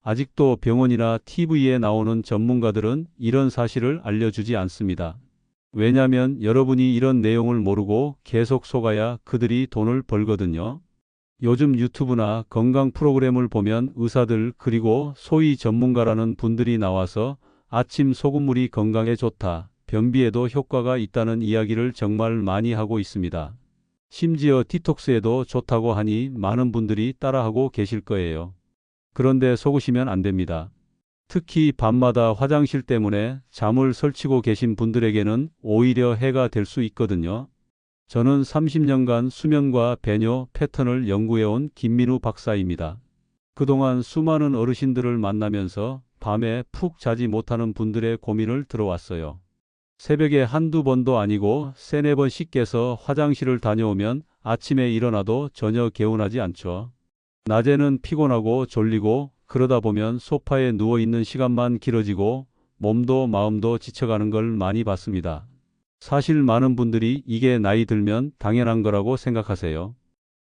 아직도 병원이나 TV에 나오는 전문가들은 이런 사실을 알려주지 않습니다. 왜냐하면 여러분이 이런 내용을 모르고 계속 속아야 그들이 돈을 벌거든요. 요즘 유튜브나 건강 프로그램을 보면 의사들 그리고 소위 전문가라는 분들이 나와서 아침 소금물이 건강에 좋다, 변비에도 효과가 있다는 이야기를 정말 많이 하고 있습니다. 심지어 디톡스에도 좋다고 하니 많은 분들이 따라하고 계실 거예요. 그런데 속으시면 안 됩니다. 특히 밤마다 화장실 때문에 잠을 설치고 계신 분들에게는 오히려 해가 될 수 있거든요. 저는 30년간 수면과 배뇨 패턴을 연구해온 김민우 박사입니다. 그동안 수많은 어르신들을 만나면서 밤에 푹 자지 못하는 분들의 고민을 들어왔어요. 새벽에 한두 번도 아니고 세네 번씩 깨서 화장실을 다녀오면 아침에 일어나도 전혀 개운하지 않죠. 낮에는 피곤하고 졸리고 그러다 보면 소파에 누워있는 시간만 길어지고 몸도 마음도 지쳐가는 걸 많이 봤습니다. 사실 많은 분들이 이게 나이 들면 당연한 거라고 생각하세요.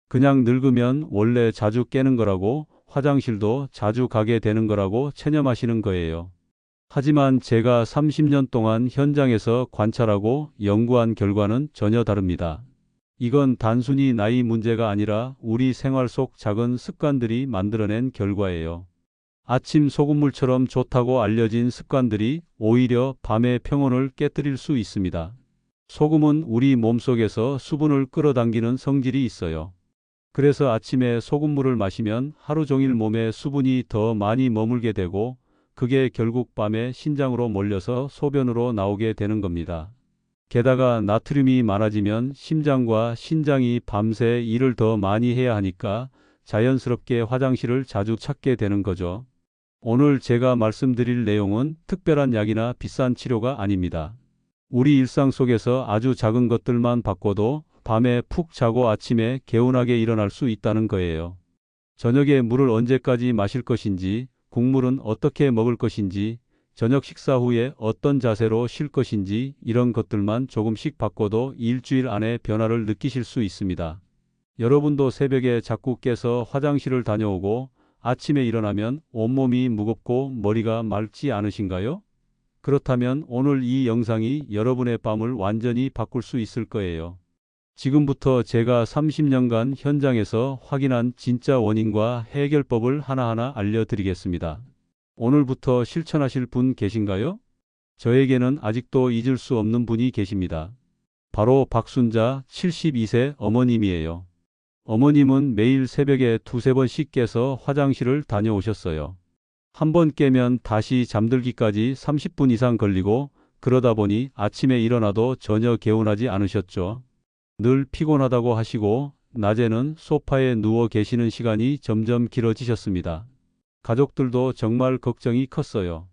그냥 늙으면 원래 자주 깨는 거라고, 화장실도 자주 가게 되는 거라고 체념하시는 거예요. 하지만 제가 30년 동안 현장에서 관찰하고 연구한 결과는 전혀 다릅니다. 이건 단순히 나이 문제가 아니라 우리 생활 속 작은 습관들이 만들어낸 결과예요. 아침 소금물처럼 좋다고 알려진 습관들이 오히려 밤의 평온을 깨뜨릴 수 있습니다. 소금은 우리 몸속에서 수분을 끌어당기는 성질이 있어요. 그래서 아침에 소금물을 마시면 하루 종일 몸에 수분이 더 많이 머물게 되고 그게 결국 밤에 신장으로 몰려서 소변으로 나오게 되는 겁니다. 게다가 나트륨이 많아지면 심장과 신장이 밤새 일을 더 많이 해야 하니까 자연스럽게 화장실을 자주 찾게 되는 거죠. 오늘 제가 말씀드릴 내용은 특별한 약이나 비싼 치료가 아닙니다. 우리 일상 속에서 아주 작은 것들만 바꿔도 밤에 푹 자고 아침에 개운하게 일어날 수 있다는 거예요. 저녁에 물을 언제까지 마실 것인지, 국물은 어떻게 먹을 것인지, 저녁 식사 후에 어떤 자세로 쉴 것인지 이런 것들만 조금씩 바꿔도 일주일 안에 변화를 느끼실 수 있습니다. 여러분도 새벽에 자꾸 깨서 화장실을 다녀오고 아침에 일어나면 온몸이 무겁고 머리가 맑지 않으신가요? 그렇다면 오늘 이 영상이 여러분의 밤을 완전히 바꿀 수 있을 거예요. 지금부터 제가 30년간 현장에서 확인한 진짜 원인과 해결법을 하나하나 알려드리겠습니다. 오늘부터 실천하실 분 계신가요? 저에게는 아직도 잊을 수 없는 분이 계십니다. 바로 박순자 72세 어머님이에요. 어머님은 매일 새벽에 두세 번씩 깨서 화장실을 다녀오셨어요. 한 번 깨면 다시 잠들기까지 30분 이상 걸리고 그러다 보니 아침에 일어나도 전혀 개운하지 않으셨죠. 늘 피곤하다고 하시고 낮에는 소파에 누워 계시는 시간이 점점 길어지셨습니다. 가족들도 정말 걱정이 컸어요.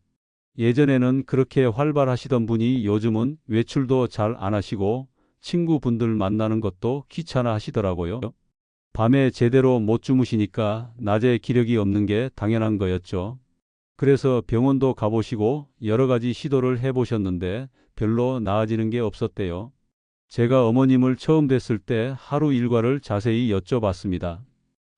예전에는 그렇게 활발하시던 분이 요즘은 외출도 잘 안 하시고 친구분들 만나는 것도 귀찮아 하시더라고요. 밤에 제대로 못 주무시니까 낮에 기력이 없는 게 당연한 거였죠. 그래서 병원도 가보시고 여러 가지 시도를 해보셨는데 별로 나아지는 게 없었대요. 제가 어머님을 처음 뵀을 때 하루 일과를 자세히 여쭤봤습니다.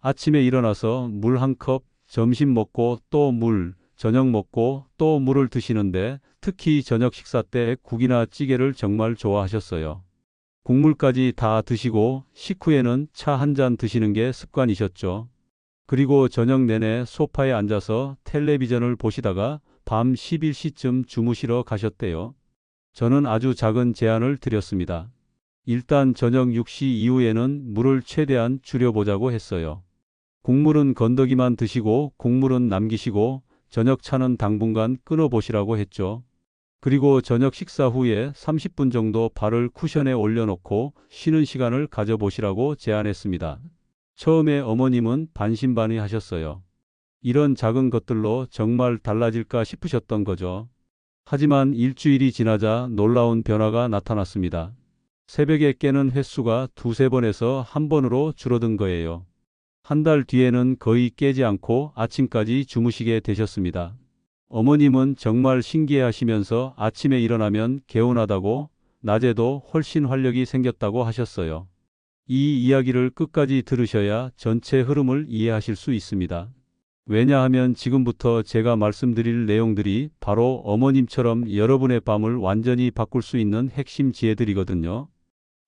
아침에 일어나서 물 한 컵, 점심 먹고 또 물, 저녁 먹고 또 물을 드시는데 특히 저녁 식사 때 국이나 찌개를 정말 좋아하셨어요. 국물까지 다 드시고 식후에는 차 한 잔 드시는 게 습관이셨죠. 그리고 저녁 내내 소파에 앉아서 텔레비전을 보시다가 밤 11시쯤 주무시러 가셨대요. 저는 아주 작은 제안을 드렸습니다. 일단 저녁 6시 이후에는 물을 최대한 줄여보자고 했어요. 국물은 건더기만 드시고 국물은 남기시고 저녁 차는 당분간 끊어보시라고 했죠. 그리고 저녁 식사 후에 30분 정도 발을 쿠션에 올려놓고 쉬는 시간을 가져보시라고 제안했습니다. 처음에 어머님은 반신반의하셨어요. 이런 작은 것들로 정말 달라질까 싶으셨던 거죠. 하지만 일주일이 지나자 놀라운 변화가 나타났습니다. 새벽에 깨는 횟수가 두세 번에서 한 번으로 줄어든 거예요. 한 달 뒤에는 거의 깨지 않고 아침까지 주무시게 되셨습니다. 어머님은 정말 신기해하시면서 아침에 일어나면 개운하다고, 낮에도 훨씬 활력이 생겼다고 하셨어요. 이 이야기를 끝까지 들으셔야 전체 흐름을 이해하실 수 있습니다. 왜냐하면 지금부터 제가 말씀드릴 내용들이 바로 어머님처럼 여러분의 밤을 완전히 바꿀 수 있는 핵심 지혜들이거든요.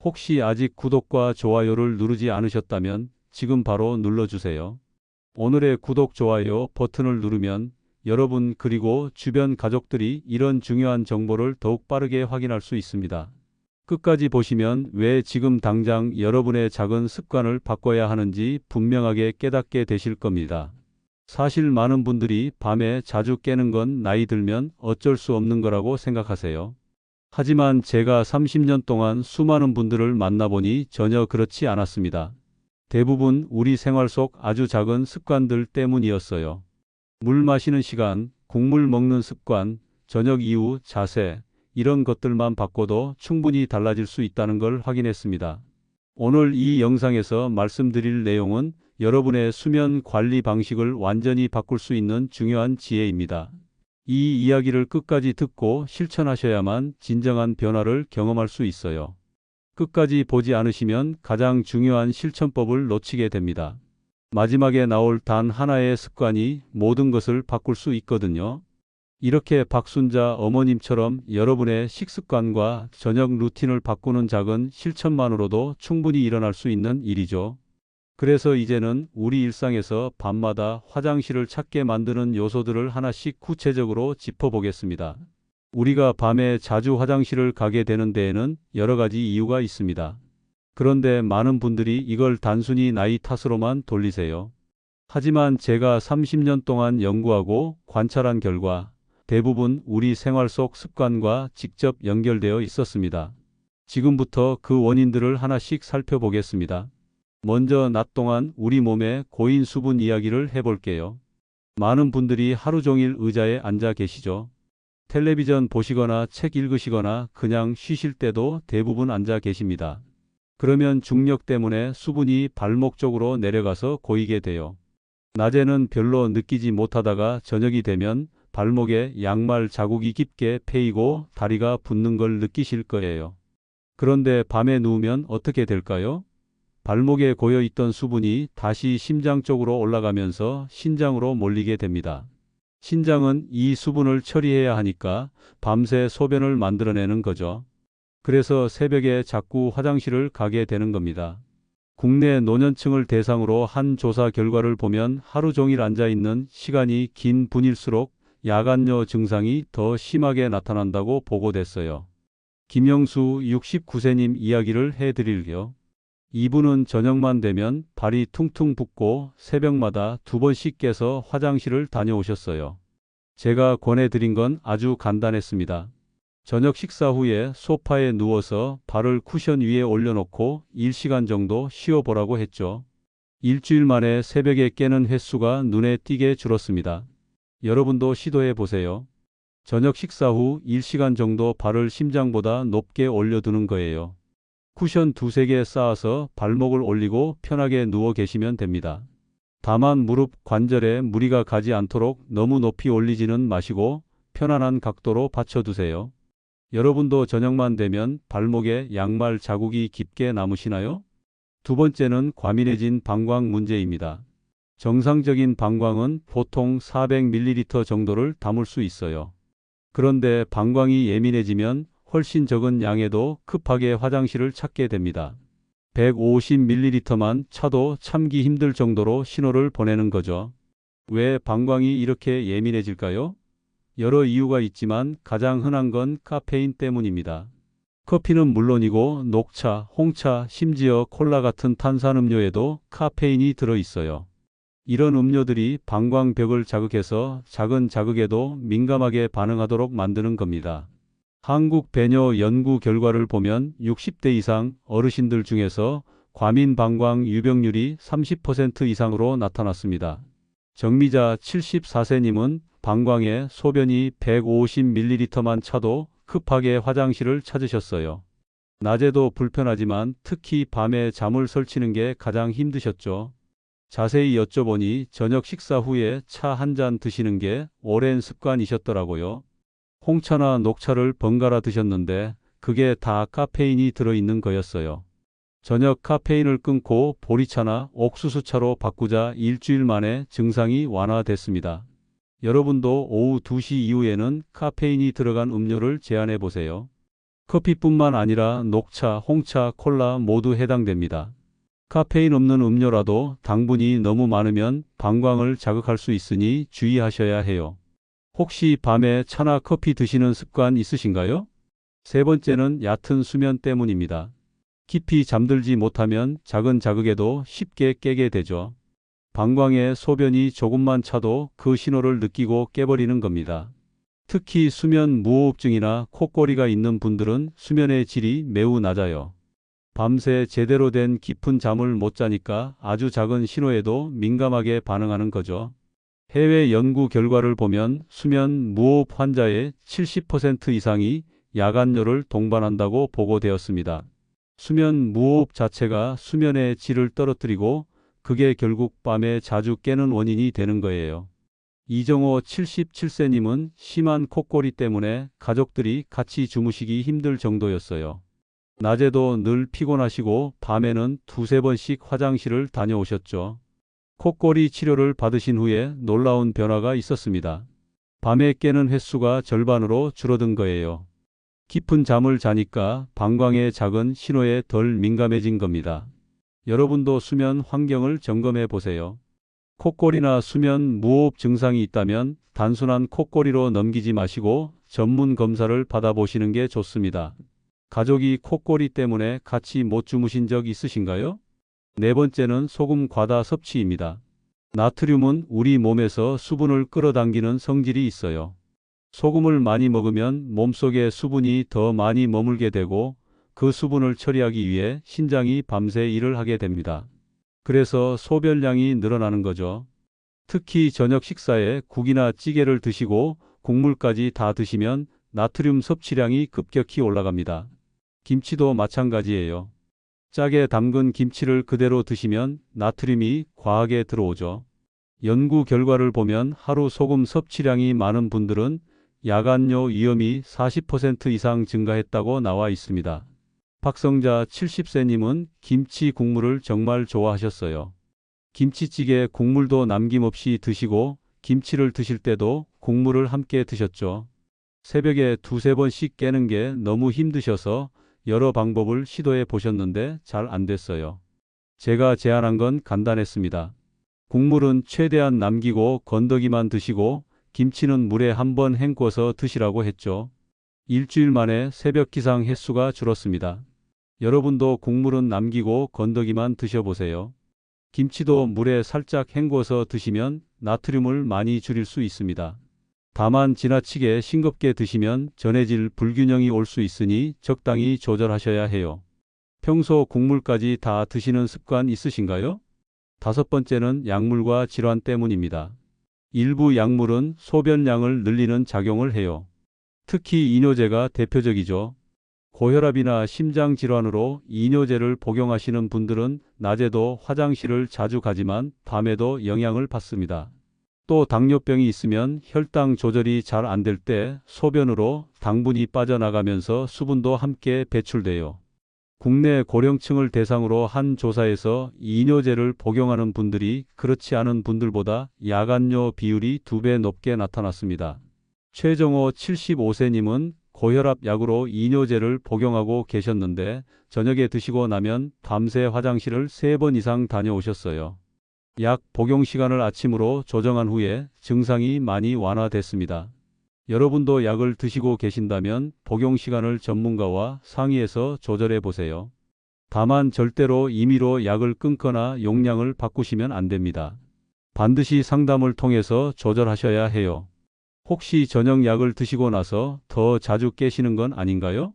혹시 아직 구독과 좋아요를 누르지 않으셨다면 지금 바로 눌러주세요. 오늘의 구독, 좋아요 버튼을 누르면 여러분 그리고 주변 가족들이 이런 중요한 정보를 더욱 빠르게 확인할 수 있습니다. 끝까지 보시면 왜 지금 당장 여러분의 작은 습관을 바꿔야 하는지 분명하게 깨닫게 되실 겁니다. 사실 많은 분들이 밤에 자주 깨는 건 나이 들면 어쩔 수 없는 거라고 생각하세요. 하지만 제가 30년 동안 수많은 분들을 만나보니 전혀 그렇지 않았습니다. 대부분 우리 생활 속 아주 작은 습관들 때문이었어요. 물 마시는 시간, 국물 먹는 습관, 저녁 이후 자세, 이런 것들만 바꿔도 충분히 달라질 수 있다는 걸 확인했습니다. 오늘 이 영상에서 말씀드릴 내용은 여러분의 수면 관리 방식을 완전히 바꿀 수 있는 중요한 지혜입니다. 이 이야기를 끝까지 듣고 실천하셔야만 진정한 변화를 경험할 수 있어요. 끝까지 보지 않으시면 가장 중요한 실천법을 놓치게 됩니다. 마지막에 나올 단 하나의 습관이 모든 것을 바꿀 수 있거든요. 이렇게 박순자 어머님처럼 여러분의 식습관과 저녁 루틴을 바꾸는 작은 실천만으로도 충분히 일어날 수 있는 일이죠. 그래서 이제는 우리 일상에서 밤마다 화장실을 찾게 만드는 요소들을 하나씩 구체적으로 짚어보겠습니다. 우리가 밤에 자주 화장실을 가게 되는 데에는 여러 가지 이유가 있습니다. 그런데 많은 분들이 이걸 단순히 나이 탓으로만 돌리세요. 하지만 제가 30년 동안 연구하고 관찰한 결과 대부분 우리 생활 속 습관과 직접 연결되어 있었습니다. 지금부터 그 원인들을 하나씩 살펴보겠습니다. 먼저 낮 동안 우리 몸의 고인 수분 이야기를 해볼게요. 많은 분들이 하루 종일 의자에 앉아 계시죠. 텔레비전 보시거나 책 읽으시거나 그냥 쉬실 때도 대부분 앉아 계십니다. 그러면 중력 때문에 수분이 발목 쪽으로 내려가서 고이게 돼요. 낮에는 별로 느끼지 못하다가 저녁이 되면 발목에 양말 자국이 깊게 패이고 다리가 붓는 걸 느끼실 거예요. 그런데 밤에 누우면 어떻게 될까요? 발목에 고여있던 수분이 다시 심장 쪽으로 올라가면서 신장으로 몰리게 됩니다. 신장은 이 수분을 처리해야 하니까 밤새 소변을 만들어내는 거죠. 그래서 새벽에 자꾸 화장실을 가게 되는 겁니다. 국내 노년층을 대상으로 한 조사 결과를 보면 하루 종일 앉아있는 시간이 긴 분일수록 야간뇨 증상이 더 심하게 나타난다고 보고됐어요. 김영수 69세님 이야기를 해드릴게요. 이분은 저녁만 되면 발이 퉁퉁 붓고 새벽마다 2번씩 깨서 화장실을 다녀오셨어요. 제가 권해드린 건 아주 간단했습니다. 저녁 식사 후에 소파에 누워서 발을 쿠션 위에 올려놓고 1시간 정도 쉬어보라고 했죠. 일주일 만에 새벽에 깨는 횟수가 눈에 띄게 줄었습니다. 여러분도 시도해 보세요. 저녁 식사 후 1시간 정도 발을 심장보다 높게 올려두는 거예요. 쿠션 2~3개 쌓아서 발목을 올리고 편하게 누워 계시면 됩니다. 다만 무릎 관절에 무리가 가지 않도록 너무 높이 올리지는 마시고 편안한 각도로 받쳐두세요. 여러분도 저녁만 되면 발목에 양말 자국이 깊게 남으시나요? 두 번째는 과민해진 방광 문제입니다. 정상적인 방광은 보통 400ml 정도를 담을 수 있어요. 그런데 방광이 예민해지면 훨씬 적은 양에도 급하게 화장실을 찾게 됩니다. 150ml만 차도 참기 힘들 정도로 신호를 보내는 거죠. 왜 방광이 이렇게 예민해질까요? 여러 이유가 있지만 가장 흔한 건 카페인 때문입니다. 커피는 물론이고 녹차, 홍차, 심지어 콜라 같은 탄산음료에도 카페인이 들어있어요. 이런 음료들이 방광벽을 자극해서 작은 자극에도 민감하게 반응하도록 만드는 겁니다. 한국 배뇨 연구 결과를 보면 60대 이상 어르신들 중에서 과민 방광 유병률이 30% 이상으로 나타났습니다. 정미자 74세님은 방광에 소변이 150ml만 차도 급하게 화장실을 찾으셨어요. 낮에도 불편하지만 특히 밤에 잠을 설치는 게 가장 힘드셨죠. 자세히 여쭤보니 저녁 식사 후에 차 한 잔 드시는 게 오랜 습관이셨더라고요. 홍차나 녹차를 번갈아 드셨는데 그게 다 카페인이 들어있는 거였어요. 저녁 카페인을 끊고 보리차나 옥수수차로 바꾸자 일주일 만에 증상이 완화됐습니다. 여러분도 오후 2시 이후에는 카페인이 들어간 음료를 제한해 보세요. 커피뿐만 아니라 녹차, 홍차, 콜라 모두 해당됩니다. 카페인 없는 음료라도 당분이 너무 많으면 방광을 자극할 수 있으니 주의하셔야 해요. 혹시 밤에 차나 커피 드시는 습관 있으신가요? 세 번째는 얕은 수면 때문입니다. 깊이 잠들지 못하면 작은 자극에도 쉽게 깨게 되죠. 방광에 소변이 조금만 차도 그 신호를 느끼고 깨버리는 겁니다. 특히 수면 무호흡증이나 콧꼬리가 있는 분들은 수면의 질이 매우 낮아요. 밤새 제대로 된 깊은 잠을 못 자니까 아주 작은 신호에도 민감하게 반응하는 거죠. 해외 연구 결과를 보면 수면 무호흡 환자의 70% 이상이 야간뇨를 동반한다고 보고되었습니다. 수면 무호흡 자체가 수면의 질을 떨어뜨리고 그게 결국 밤에 자주 깨는 원인이 되는 거예요. 이정호 77세님은 심한 콧골이 때문에 가족들이 같이 주무시기 힘들 정도였어요. 낮에도 늘 피곤하시고 밤에는 두세 번씩 화장실을 다녀오셨죠. 콧골이 치료를 받으신 후에 놀라운 변화가 있었습니다. 밤에 깨는 횟수가 절반으로 줄어든 거예요. 깊은 잠을 자니까 방광의 작은 신호에 덜 민감해진 겁니다. 여러분도 수면 환경을 점검해 보세요. 콧골이나 수면 무호흡 증상이 있다면 단순한 콧골이로 넘기지 마시고 전문 검사를 받아보시는 게 좋습니다. 가족이 콧골이 때문에 같이 못 주무신 적 있으신가요? 네 번째는 소금 과다 섭취입니다. 나트륨은 우리 몸에서 수분을 끌어당기는 성질이 있어요. 소금을 많이 먹으면 몸속에 수분이 더 많이 머물게 되고 그 수분을 처리하기 위해 신장이 밤새 일을 하게 됩니다. 그래서 소변량이 늘어나는 거죠. 특히 저녁 식사에 국이나 찌개를 드시고 국물까지 다 드시면 나트륨 섭취량이 급격히 올라갑니다. 김치도 마찬가지예요. 짜게 담근 김치를 그대로 드시면 나트륨이 과하게 들어오죠. 연구 결과를 보면 하루 소금 섭취량이 많은 분들은 야간뇨 위험이 40% 이상 증가했다고 나와 있습니다. 박성자 70세님은 김치 국물을 정말 좋아하셨어요. 김치찌개 국물도 남김없이 드시고 김치를 드실 때도 국물을 함께 드셨죠. 새벽에 두세 번씩 깨는 게 너무 힘드셔서 여러 방법을 시도해 보셨는데 잘 안 됐어요. 제가 제안한 건 간단했습니다. 국물은 최대한 남기고 건더기만 드시고 김치는 물에 한번 헹궈서 드시라고 했죠. 일주일 만에 새벽 기상 횟수가 줄었습니다. 여러분도 국물은 남기고 건더기만 드셔보세요. 김치도 물에 살짝 헹궈서 드시면 나트륨을 많이 줄일 수 있습니다. 다만 지나치게 싱겁게 드시면 전해질 불균형이 올 수 있으니 적당히 조절하셔야 해요. 평소 국물까지 다 드시는 습관 있으신가요? 다섯 번째는 약물과 질환 때문입니다. 일부 약물은 소변량을 늘리는 작용을 해요. 특히 이뇨제가 대표적이죠. 고혈압이나 심장질환으로 이뇨제를 복용하시는 분들은 낮에도 화장실을 자주 가지만 밤에도 영향을 받습니다. 또 당뇨병이 있으면 혈당 조절이 잘 안 될 때 소변으로 당분이 빠져나가면서 수분도 함께 배출돼요. 국내 고령층을 대상으로 한 조사에서 이뇨제를 복용하는 분들이 그렇지 않은 분들보다 야간뇨 비율이 2배 높게 나타났습니다. 최정호 75세님은 고혈압 약으로 이뇨제를 복용하고 계셨는데 저녁에 드시고 나면 밤새 화장실을 3번 이상 다녀오셨어요. 약 복용 시간을 아침으로 조정한 후에 증상이 많이 완화됐습니다. 여러분도 약을 드시고 계신다면 복용 시간을 전문가와 상의해서 조절해 보세요. 다만 절대로 임의로 약을 끊거나 용량을 바꾸시면 안 됩니다. 반드시 상담을 통해서 조절하셔야 해요. 혹시 저녁 약을 드시고 나서 더 자주 깨시는 건 아닌가요?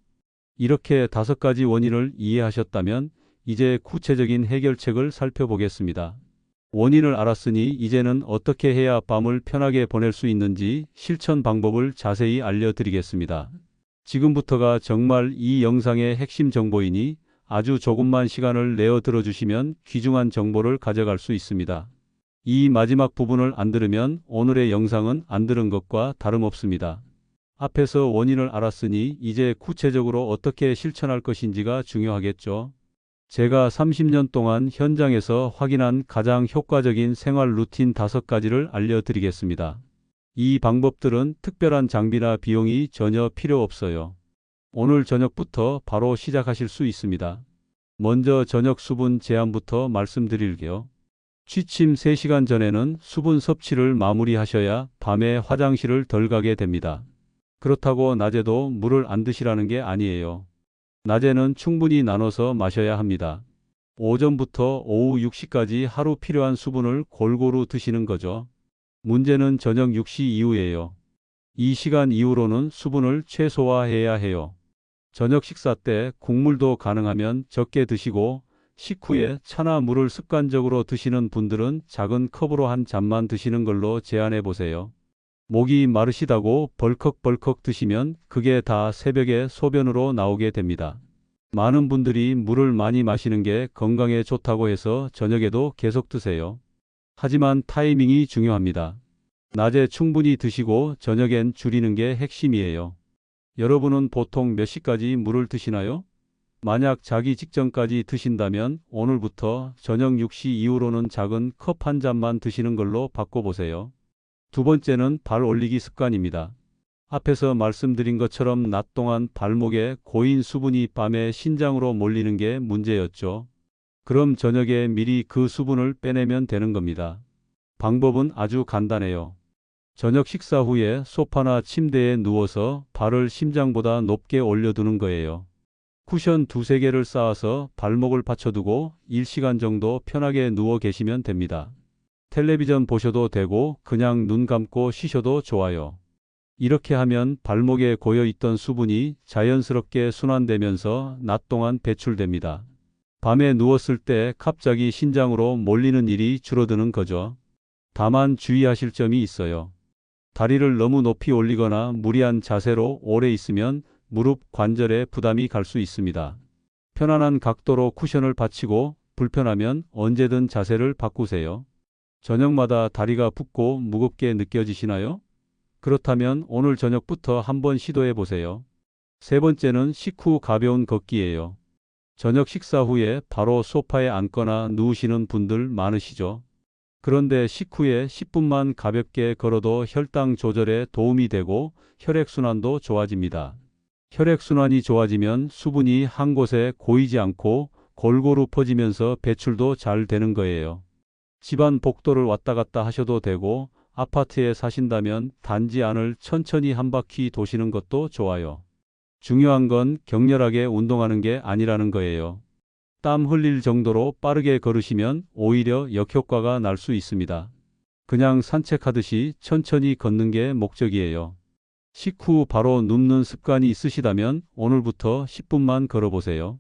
이렇게 5가지 원인을 이해하셨다면 이제 구체적인 해결책을 살펴보겠습니다. 원인을 알았으니 이제는 어떻게 해야 밤을 편하게 보낼 수 있는지 실천 방법을 자세히 알려드리겠습니다. 지금부터가 정말 이 영상의 핵심 정보이니 아주 조금만 시간을 내어 들어주시면 귀중한 정보를 가져갈 수 있습니다. 이 마지막 부분을 안 들으면 오늘의 영상은 안 들은 것과 다름없습니다. 앞에서 원인을 알았으니 이제 구체적으로 어떻게 실천할 것인지가 중요하겠죠. 제가 30년 동안 현장에서 확인한 가장 효과적인 생활 루틴 5가지를 알려드리겠습니다. 이 방법들은 특별한 장비나 비용이 전혀 필요 없어요. 오늘 저녁부터 바로 시작하실 수 있습니다. 먼저 저녁 수분 제한부터 말씀드릴게요. 취침 3시간 전에는 수분 섭취를 마무리하셔야 밤에 화장실을 덜 가게 됩니다. 그렇다고 낮에도 물을 안 드시라는 게 아니에요. 낮에는 충분히 나눠서 마셔야 합니다. 오전부터 오후 6시까지 하루 필요한 수분을 골고루 드시는 거죠. 문제는 저녁 6시 이후예요. 이 시간 이후로는 수분을 최소화해야 해요. 저녁 식사 때 국물도 가능하면 적게 드시고 식후에 차나 물을 습관적으로 드시는 분들은 작은 컵으로 한 잔만 드시는 걸로 제한해 보세요. 목이 마르시다고 벌컥벌컥 드시면 그게 다 새벽에 소변으로 나오게 됩니다. 많은 분들이 물을 많이 마시는 게 건강에 좋다고 해서 저녁에도 계속 드세요. 하지만 타이밍이 중요합니다. 낮에 충분히 드시고 저녁엔 줄이는 게 핵심이에요. 여러분은 보통 몇 시까지 물을 드시나요? 만약 자기 직전까지 드신다면 오늘부터 저녁 6시 이후로는 작은 컵 한 잔만 드시는 걸로 바꿔보세요. 두 번째는 발 올리기 습관입니다. 앞에서 말씀드린 것처럼 낮 동안 발목에 고인 수분이 밤에 신장으로 몰리는 게 문제였죠. 그럼 저녁에 미리 그 수분을 빼내면 되는 겁니다. 방법은 아주 간단해요. 저녁 식사 후에 소파나 침대에 누워서 발을 심장보다 높게 올려두는 거예요. 쿠션 2~3개를 쌓아서 발목을 받쳐두고 1시간 정도 편하게 누워 계시면 됩니다. 텔레비전 보셔도 되고 그냥 눈 감고 쉬셔도 좋아요. 이렇게 하면 발목에 고여있던 수분이 자연스럽게 순환되면서 낮 동안 배출됩니다. 밤에 누웠을 때 갑자기 신장으로 몰리는 일이 줄어드는 거죠. 다만 주의하실 점이 있어요. 다리를 너무 높이 올리거나 무리한 자세로 오래 있으면 무릎 관절에 부담이 갈 수 있습니다. 편안한 각도로 쿠션을 받치고 불편하면 언제든 자세를 바꾸세요. 저녁마다 다리가 붓고 무겁게 느껴지시나요? 그렇다면 오늘 저녁부터 한번 시도해 보세요. 세 번째는 식후 가벼운 걷기예요. 저녁 식사 후에 바로 소파에 앉거나 누우시는 분들 많으시죠? 그런데 식후에 10분만 가볍게 걸어도 혈당 조절에 도움이 되고 혈액순환도 좋아집니다. 혈액순환이 좋아지면 수분이 한 곳에 고이지 않고 골고루 퍼지면서 배출도 잘 되는 거예요. 집안 복도를 왔다 갔다 하셔도 되고 아파트에 사신다면 단지 안을 천천히 한 바퀴 도시는 것도 좋아요. 중요한 건 격렬하게 운동하는 게 아니라는 거예요. 땀 흘릴 정도로 빠르게 걸으시면 오히려 역효과가 날 수 있습니다. 그냥 산책하듯이 천천히 걷는 게 목적이에요. 식후 바로 눕는 습관이 있으시다면 오늘부터 10분만 걸어보세요.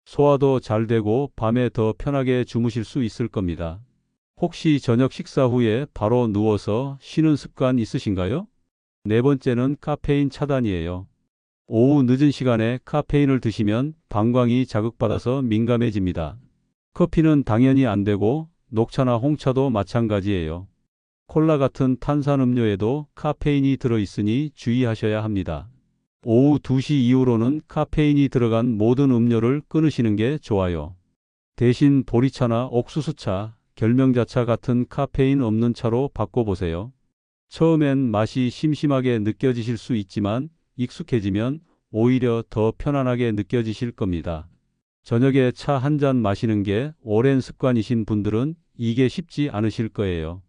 소화도 잘 되고 밤에 더 편하게 주무실 수 있을 겁니다. 혹시 저녁 식사 후에 바로 누워서 쉬는 습관 있으신가요? 네 번째는 카페인 차단이에요. 오후 늦은 시간에 카페인을 드시면 방광이 자극받아서 민감해집니다. 커피는 당연히 안 되고 녹차나 홍차도 마찬가지예요. 콜라 같은 탄산음료에도 카페인이 들어있으니 주의하셔야 합니다. 오후 2시 이후로는 카페인이 들어간 모든 음료를 끊으시는 게 좋아요. 대신 보리차나 옥수수차, 결명자차 같은 카페인 없는 차로 바꿔보세요. 처음엔 맛이 심심하게 느껴지실 수 있지만 익숙해지면 오히려 더 편안하게 느껴지실 겁니다. 저녁에 차 한 잔 마시는 게 오랜 습관이신 분들은 이게 쉽지 않으실 거예요.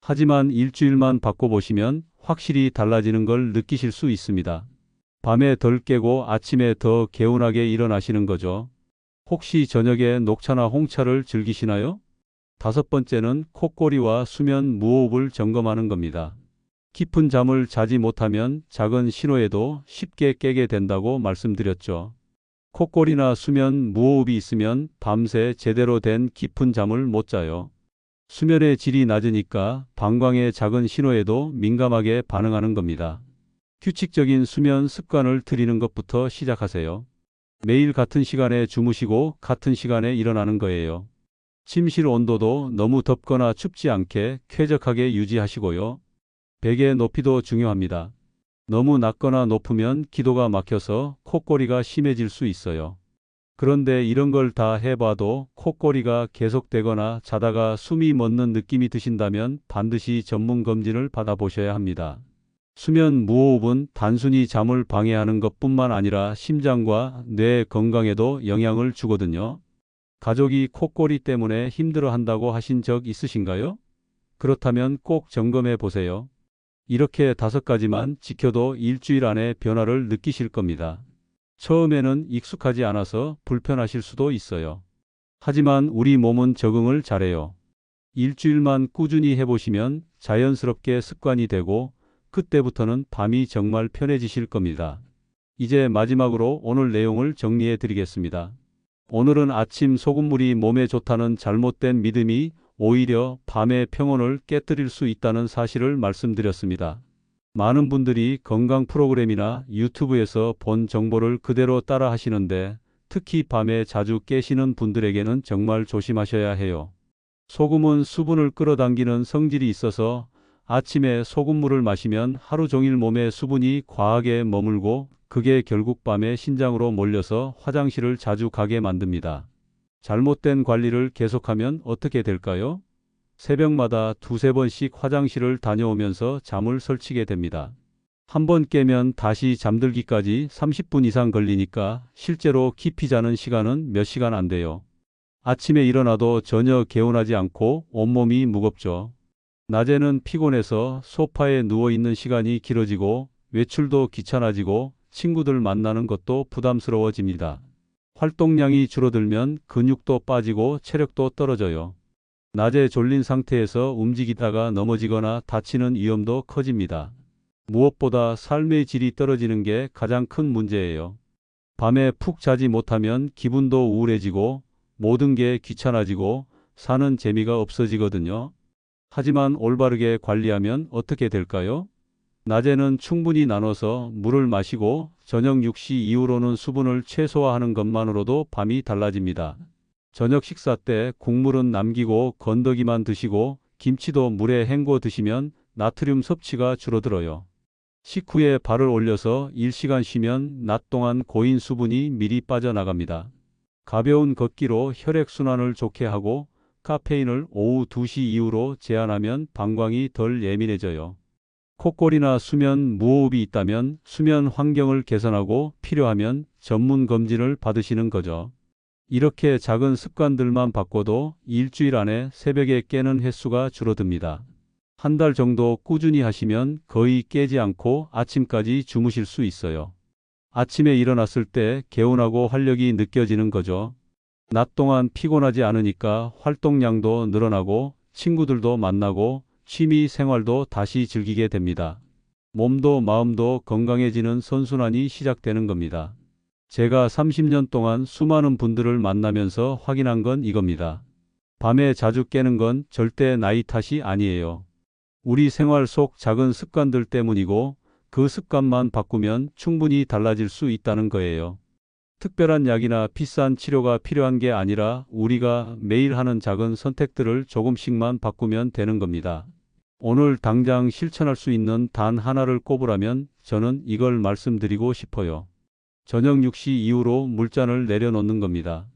하지만 일주일만 바꿔보시면 확실히 달라지는 걸 느끼실 수 있습니다. 밤에 덜 깨고 아침에 더 개운하게 일어나시는 거죠. 혹시 저녁에 녹차나 홍차를 즐기시나요? 다섯 번째는 콧골이와 수면 무호흡을 점검하는 겁니다. 깊은 잠을 자지 못하면 작은 신호에도 쉽게 깨게 된다고 말씀드렸죠. 콧골이나 수면 무호흡이 있으면 밤새 제대로 된 깊은 잠을 못 자요. 수면의 질이 낮으니까 방광의 작은 신호에도 민감하게 반응하는 겁니다. 규칙적인 수면 습관을 들이는 것부터 시작하세요. 매일 같은 시간에 주무시고 같은 시간에 일어나는 거예요. 침실 온도도 너무 덥거나 춥지 않게 쾌적하게 유지하시고요. 베개 높이도 중요합니다. 너무 낮거나 높으면 기도가 막혀서 콧골이가 심해질 수 있어요. 그런데 이런 걸 다 해봐도 콧거리가 계속되거나 자다가 숨이 멎는 느낌이 드신다면 반드시 전문 검진을 받아보셔야 합니다. 수면 무호흡은 단순히 잠을 방해하는 것뿐만 아니라 심장과 뇌 건강에도 영향을 주거든요. 가족이 콧거리 때문에 힘들어한다고 하신 적 있으신가요? 그렇다면 꼭 점검해 보세요. 이렇게 5가지만 지켜도 일주일 안에 변화를 느끼실 겁니다. 처음에는 익숙하지 않아서 불편하실 수도 있어요. 하지만 우리 몸은 적응을 잘해요. 일주일만 꾸준히 해보시면 자연스럽게 습관이 되고 그때부터는 밤이 정말 편해지실 겁니다. 이제 마지막으로 오늘 내용을 정리해 드리겠습니다. 오늘은 아침 소금물이 몸에 좋다는 잘못된 믿음이 오히려 밤의 평온을 깨뜨릴 수 있다는 사실을 말씀드렸습니다. 많은 분들이 건강 프로그램이나 유튜브에서 본 정보를 그대로 따라 하시는데 특히 밤에 자주 깨시는 분들에게는 정말 조심하셔야 해요. 소금은 수분을 끌어당기는 성질이 있어서 아침에 소금물을 마시면 하루 종일 몸에 수분이 과하게 머물고 그게 결국 밤에 신장으로 몰려서 화장실을 자주 가게 만듭니다. 잘못된 관리를 계속하면 어떻게 될까요? 새벽마다 2~3번씩 화장실을 다녀오면서 잠을 설치게 됩니다. 한 번 깨면 다시 잠들기까지 30분 이상 걸리니까 실제로 깊이 자는 시간은 몇 시간 안 돼요. 아침에 일어나도 전혀 개운하지 않고 온몸이 무겁죠. 낮에는 피곤해서 소파에 누워있는 시간이 길어지고 외출도 귀찮아지고 친구들 만나는 것도 부담스러워집니다. 활동량이 줄어들면 근육도 빠지고 체력도 떨어져요. 낮에 졸린 상태에서 움직이다가 넘어지거나 다치는 위험도 커집니다. 무엇보다 삶의 질이 떨어지는 게 가장 큰 문제예요. 밤에 푹 자지 못하면 기분도 우울해지고 모든 게 귀찮아지고 사는 재미가 없어지거든요. 하지만 올바르게 관리하면 어떻게 될까요? 낮에는 충분히 나눠서 물을 마시고 저녁 6시 이후로는 수분을 최소화하는 것만으로도 밤이 달라집니다. 저녁 식사 때 국물은 남기고 건더기만 드시고 김치도 물에 헹궈 드시면 나트륨 섭취가 줄어들어요. 식후에 발을 올려서 1시간 쉬면 낮 동안 고인 수분이 미리 빠져나갑니다. 가벼운 걷기로 혈액순환을 좋게 하고 카페인을 오후 2시 이후로 제한하면 방광이 덜 예민해져요. 콧골이나 수면 무호흡이 있다면 수면 환경을 개선하고 필요하면 전문 검진을 받으시는 거죠. 이렇게 작은 습관들만 바꿔도 일주일 안에 새벽에 깨는 횟수가 줄어듭니다. 한 달 정도 꾸준히 하시면 거의 깨지 않고 아침까지 주무실 수 있어요. 아침에 일어났을 때 개운하고 활력이 느껴지는 거죠. 낮 동안 피곤하지 않으니까 활동량도 늘어나고 친구들도 만나고 취미 생활도 다시 즐기게 됩니다. 몸도 마음도 건강해지는 선순환이 시작되는 겁니다. 제가 30년 동안 수많은 분들을 만나면서 확인한 건 이겁니다. 밤에 자주 깨는 건 절대 나이 탓이 아니에요. 우리 생활 속 작은 습관들 때문이고 그 습관만 바꾸면 충분히 달라질 수 있다는 거예요. 특별한 약이나 비싼 치료가 필요한 게 아니라 우리가 매일 하는 작은 선택들을 조금씩만 바꾸면 되는 겁니다. 오늘 당장 실천할 수 있는 단 하나를 꼽으라면 저는 이걸 말씀드리고 싶어요. 저녁 6시 이후로 물잔을 내려놓는 겁니다.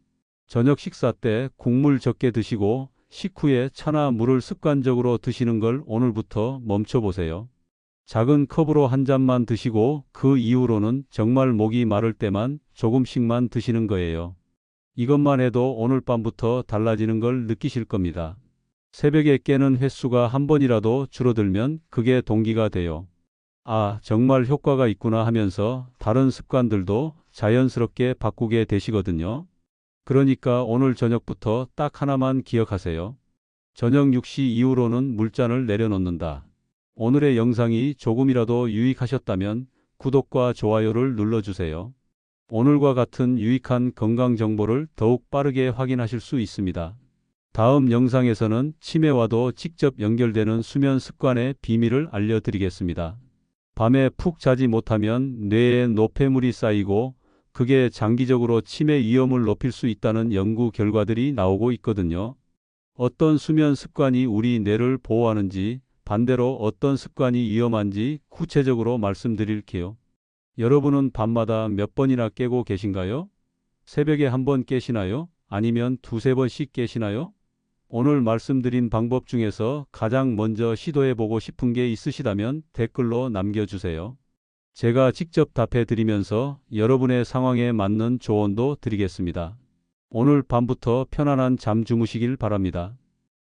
저녁 식사 때 국물 적게 드시고 식후에 차나 물을 습관적으로 드시는 걸 오늘부터 멈춰보세요. 작은 컵으로 한 잔만 드시고 그 이후로는 정말 목이 마를 때만 조금씩만 드시는 거예요. 이것만 해도 오늘 밤부터 달라지는 걸 느끼실 겁니다. 새벽에 깨는 횟수가 한 번이라도 줄어들면 그게 동기가 돼요. 아, 정말 효과가 있구나 하면서 다른 습관들도 자연스럽게 바꾸게 되시거든요. 그러니까 오늘 저녁부터 딱 하나만 기억하세요. 저녁 6시 이후로는 물잔을 내려놓는다. 오늘의 영상이 조금이라도 유익하셨다면 구독과 좋아요를 눌러주세요. 오늘과 같은 유익한 건강 정보를 더욱 빠르게 확인하실 수 있습니다. 다음 영상에서는 치매와도 직접 연결되는 수면 습관의 비밀을 알려드리겠습니다. 밤에 푹 자지 못하면 뇌에 노폐물이 쌓이고 그게 장기적으로 치매 위험을 높일 수 있다는 연구 결과들이 나오고 있거든요. 어떤 수면 습관이 우리 뇌를 보호하는지, 반대로 어떤 습관이 위험한지 구체적으로 말씀드릴게요. 여러분은 밤마다 몇 번이나 깨고 계신가요? 새벽에 한 번 깨시나요? 아니면 두세 번씩 깨시나요? 오늘 말씀드린 방법 중에서 가장 먼저 시도해 보고 싶은 게 있으시다면 댓글로 남겨주세요. 제가 직접 답해 드리면서 여러분의 상황에 맞는 조언도 드리겠습니다. 오늘 밤부터 편안한 잠 주무시길 바랍니다.